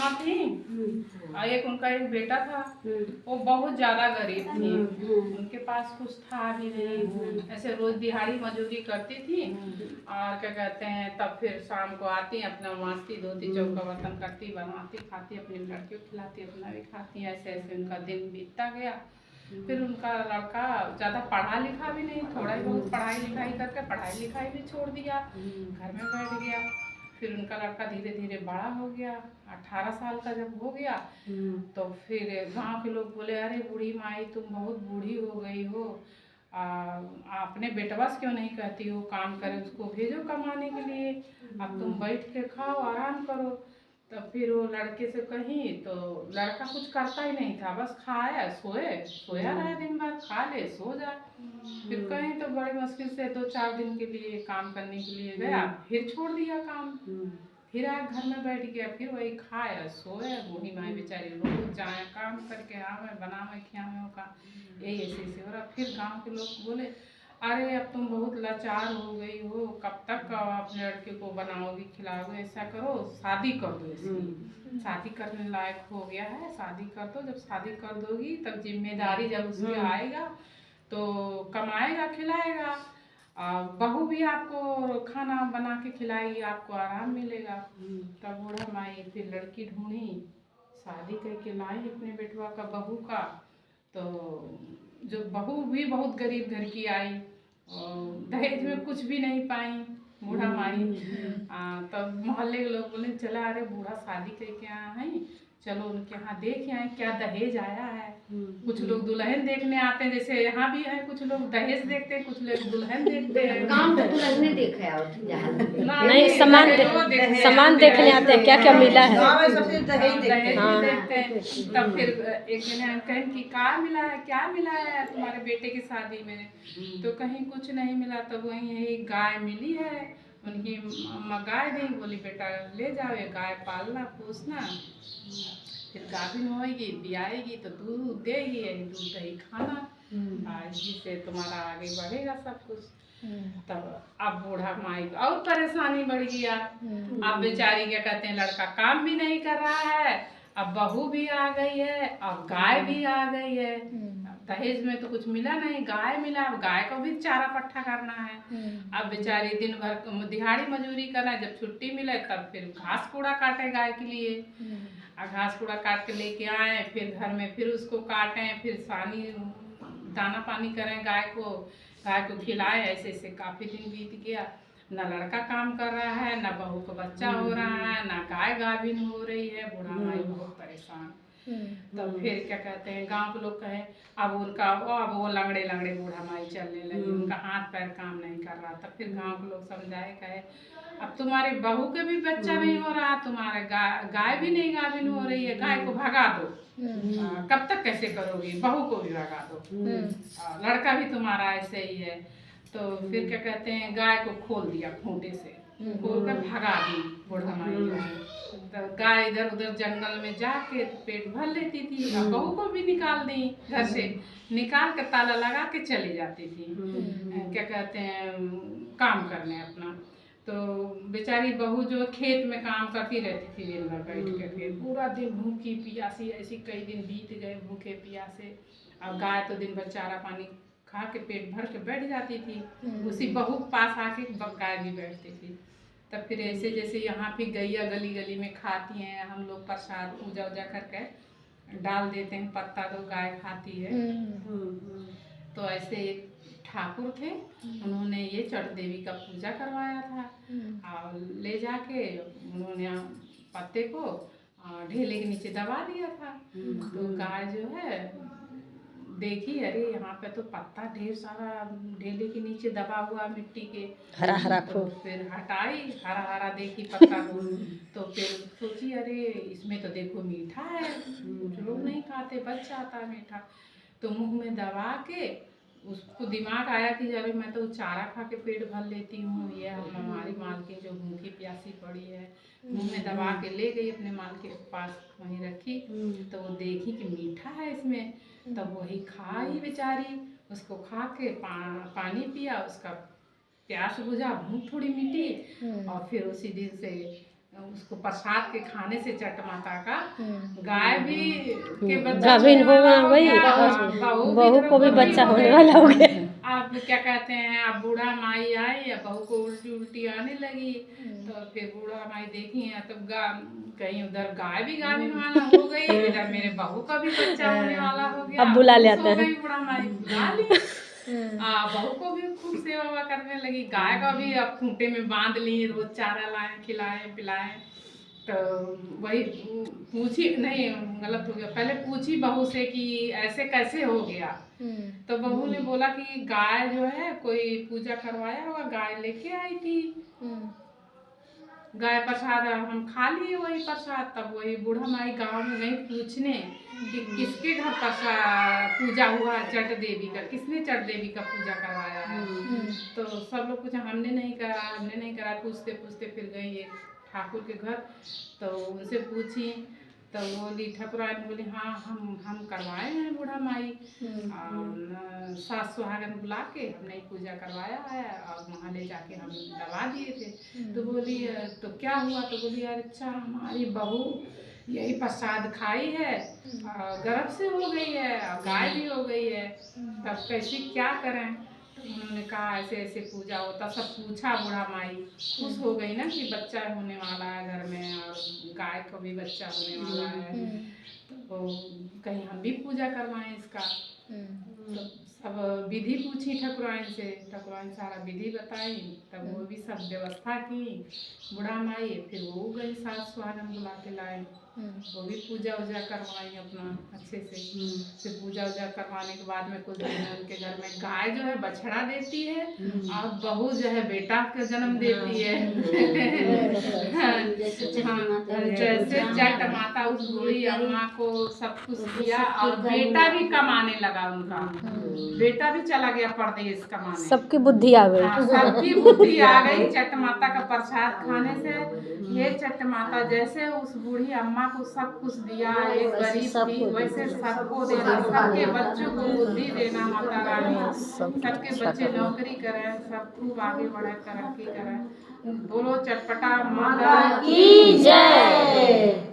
अम्मा थी और एक उनका एक बेटा था। वो बहुत ज्यादा गरीब थी, उनके पास कुछ था भी नहीं, ऐसे रोज दिहाड़ी मजदूरी करती थी और क्या कहते हैं तब फिर शाम को आती अपना मास्ती धोती चौका बर्तन करती बनाती खाती अपनी लड़कियों को खिलाती अपना भी खाती। ऐसे ऐसे उनका दिन बीतता गया। फिर उनका लड़का ज़्यादा पढ़ा लिखा भी नहीं, थोड़ा ही बहुत पढ़ाई लिखाई करके पढ़ाई लिखाई भी छोड़ दिया, घर में बैठ गया। फिर उनका लड़का धीरे धीरे बड़ा हो गया, 18 साल का जब हो गया तो फिर गांव के लोग बोले अरे बूढ़ी माई तुम बहुत बूढ़ी हो गई हो, आपने बेटवा से क्यों नहीं कहती हो काम करे, उसको भेजो कमाने के लिए, अब तुम बैठ के खाओ आराम करो। तब फिर वो लड़के से कही तो लड़का कुछ करता ही नहीं था, बस खाया सोया रहा दिन भर, खा ले सो जा। फिर कहीं तो बड़ी मुश्किल से 2-4 दिन के लिए काम करने के लिए गया, फिर छोड़ दिया काम, फिर आया घर में बैठ गया, फिर वही खाया सोया। बूढ़ी माई बेचारी रोज जाए काम करके आवे बनावे खियावे का, यही ऐसे ऐसे हो रहा। फिर गांव के लोग बोले अरे अब तुम बहुत लाचार हो गई हो, कब तक अपने लड़के को बनाओगी खिलाओगे, ऐसा करो शादी कर दो इसकी, शादी करने लायक हो गया है शादी कर दो, जब शादी कर दोगी तब जिम्मेदारी जब उसकी आएगा तो कमाएगा खिलाएगा, बहू भी आपको खाना बना के खिलाएगी, आपको आराम मिलेगा। तब बूढ़ा माई फिर लड़की ढूंढी, शादी करके लाई अपने बेटवा का बहू का। तो जो बहू भी बहुत गरीब घर की आई, दहेज में कुछ भी नहीं पाई बूढ़ा माई। तब मोहल्ले के लोग बोले चला अरे बूढ़ा शादी करके आया है, चलो उनके यहाँ देख आए क्या दहेज आया है। कुछ लोग दुल्हन देखने आते हैं, जैसे यहाँ भी है, कुछ लोग दहेज देखते हैं, कुछ लोग दुल्हन देखते हैं। काम तो दुल्हन ने देखा नहीं, सामान देखने आते हैं क्या क्या मिला है, दहेज भी देखते हैं। तब फिर एक दिन कहें कि क्या मिला है तुम्हारे बेटे की शादी में, तो कहीं कुछ नहीं मिला। तो वही यही गाय मिली है, उनकी अम्मा गाय दी, बोली बेटा ले जाओ ये गाय पालना पोसना, फिर गाभिन होएगी ब्याएगी तो दूध देगी, दूध दही खाना, जिससे तुम्हारा आगे बढ़ेगा सब कुछ। तब अब बूढ़ा माई और परेशानी बढ़ गया। अब बेचारी क्या कहते हैं लड़का काम भी नहीं कर रहा है, अब बहू भी आ गई है, अब गाय भी आ गई है। दहेज में तो कुछ मिला नहीं, गाय मिला, अब गाय को भी चारा पट्ठा करना है। अब बेचारी दिन भर दिहाड़ी मजदूरी करना है, जब छुट्टी मिले तब फिर घास कूड़ा काटे गाय के लिए, घास कूड़ा काट के लेके आए, फिर घर में फिर उसको काटें, फिर सानी दाना पानी करें गाय को खिलाएं। ऐसे ऐसे काफ़ी दिन बीत गया, ना लड़का काम कर रहा है, ना बहू को बच्चा हो रहा है, ना गाय गाभिन हो रही है। बूढ़ा माई बहुत परेशान। तब फिर क्या कहते हैं गांव के लोग कहे अब वो लंगड़े लंगड़े बूढ़ा माई चलने लगी, उनका हाथ पैर काम नहीं कर रहा। तब फिर गांव के लोग समझाए कहे अब तुम्हारे बहू के भी बच्चा नहीं हो रहा, तुम्हारे गाय भी नहीं गाभिन हो रही है, गाय को भगा दो, कब तक कैसे करोगी, बहू को भी भगा दो, लड़का भी तुम्हारा ऐसे ही है। तो फिर क्या कहते हैं गाय को खोल दिया, खूंटे से खोल कर भगा दी बूढ़ा माई। तो गाय इधर उधर जंगल में जाके पेट भर लेती थी, बहू को भी निकाल दी घर से, निकाल कर ताला लगा के चली जाती थी क्या कहते हैं काम करने अपना। तो बेचारी बहू जो खेत में काम करती रहती थी दिन भर बैठ करके, पूरा दिन भूखी प्यासी, ऐसी कई दिन बीत गए भूखे प्यासे। अब गाय तो दिन भर चारा पानी खा के पेट भर के बैठ जाती थी, उसी बहू के पास आके गाय भी बैठती थी। तब फिर ऐसे जैसे यहाँ पे गैया गली गली में खाती हैं, हम लोग प्रसाद पूजा उजा करके डाल देते हैं पत्ता, तो गाय खाती है। तो ऐसे एक ठाकुर थे, उन्होंने ये चट देवी का पूजा करवाया था, और ले जाके उन्होंने पत्ते को ढेले के नीचे दबा दिया था। तो गाय जो है देखी अरे यहाँ पे तो पत्ता ढेर सारा ढेले के नीचे दबा हुआ मिट्टी के, हरा हरा तो फिर हटाई, हरा हरा देखी पत्ता को, तो फिर सोची अरे इसमें तो देखो मीठा है, कुछ लोग नहीं खाते, बच जाता मीठा। तो मुंह में दबा के उसको दिमाग आया कि अरे मैं तो चारा खा के पेट भर लेती हूँ, ये हमारी मालकिन जो भूखी प्यासी पड़ी है। मुंह में दबा के ले गई अपने मालकिन के पास, वहीं रखी, तो वो देखी कि मीठा है इसमें, तब वही खाई बेचारी, उसको खा के पानी पिया, उसका प्यास बुझा, भूख थोड़ी मिटी, और फिर उसी दिन से उसको प्रसाद के खाने से चट माता का गाय भी के बच्चा गाभिन होगा वही, बहू को भी बच्चा होने वाला हो गया। आप क्या कहते हैं, अब बूढ़ा माई आई या बहू को उल्टी उल्टी आने लगी, तो फिर बूढ़ा माई देखी है तो कहीं उधर गाय भी गाभिन वाला हो गई, इधर मेरे बहू का भी बच्चा होने वाला हो गया। अब बुला लेते हैं, बूढ़ा माई बुला ली, बहू को भी खूब सेवा करने लगी, गाय का भी अब खूंटे में बांध ली, रोज चारा लाए खिलाए पिलाए। तो वही पूछी, नहीं गलत हो गया, पहले पूछी बहू से कि ऐसे कैसे हो गया। तो बहू ने बोला कि गाय जो है कोई पूजा करवाया होगा, गाय लेके आई थी, गाय प्रसाद हम खा लिए वही प्रसाद। तब वही बूढ़ा माई गांव में गई पूछने कि किसके घर प्रसाद पूजा हुआ चट देवी का, किसने चट देवी का पूजा करवाया है। तो सब लोग पूछा हमने नहीं करा, हमने नहीं करा। पूछते पूछते फिर गई एक ठाकुर के घर, तो उनसे पूछी, तो बोली ठाकुरानी बोली हाँ हम करवाए हैं बूढ़ा माई, सास सुहागन बुला के हमने पूजा करवाया है और वहाँ ले जाके हम दबा दिए थे। तो बोली तो क्या हुआ, तो बोली यार अच्छा हमारी बहू यही प्रसाद खाई है, गर्भ से हो गई है और गाय भी हो गई है, तब कैसे क्या करें। तो उन्होंने कहा ऐसे ऐसे पूजा होता, सब पूछा, बूढ़ा माई खुश हो गई ना कि बच्चा होने वाला है घर में और गाय को भी बच्चा होने वाला है, तो कहीं हम भी पूजा करवाएं इसका। तो सब विधि पूछी ठाकुरानी से, ठाकुरानी सारा विधि बताई, तब वो भी सब व्यवस्था की बूढ़ा माई। फिर वो गई सास सुहागन बुला के लाए, वो भी पूजा वूजा करवाई अपना अच्छे से। फिर पूजा वूजा करवाने के बाद में कुछ दिन उनके घर में गाय जो है बछड़ा देती है और बहू जो है बेटा का जन्म देती है। जैसे चट माता उस बूढ़ी अम्मा को सब कुछ दिया और बेटा भी कमाने लगा उनका, बेटा भी चला गया परदेश कमाने। सबकी बुद्धि आ गई, सबकी बुद्धि आ गई चट माता का प्रसाद खाने से। ये चट माता जैसे उस बूढ़ी अम्मा को सब कुछ दिया, एक गरीब थी वैसे सबको देना, सबके बच्चों को बुद्धि देना माता रानी, सबके बच्चे नौकरी करें, सब खूब आगे बढ़े, तरक्की करें। बोलो चटपटा माता की जय।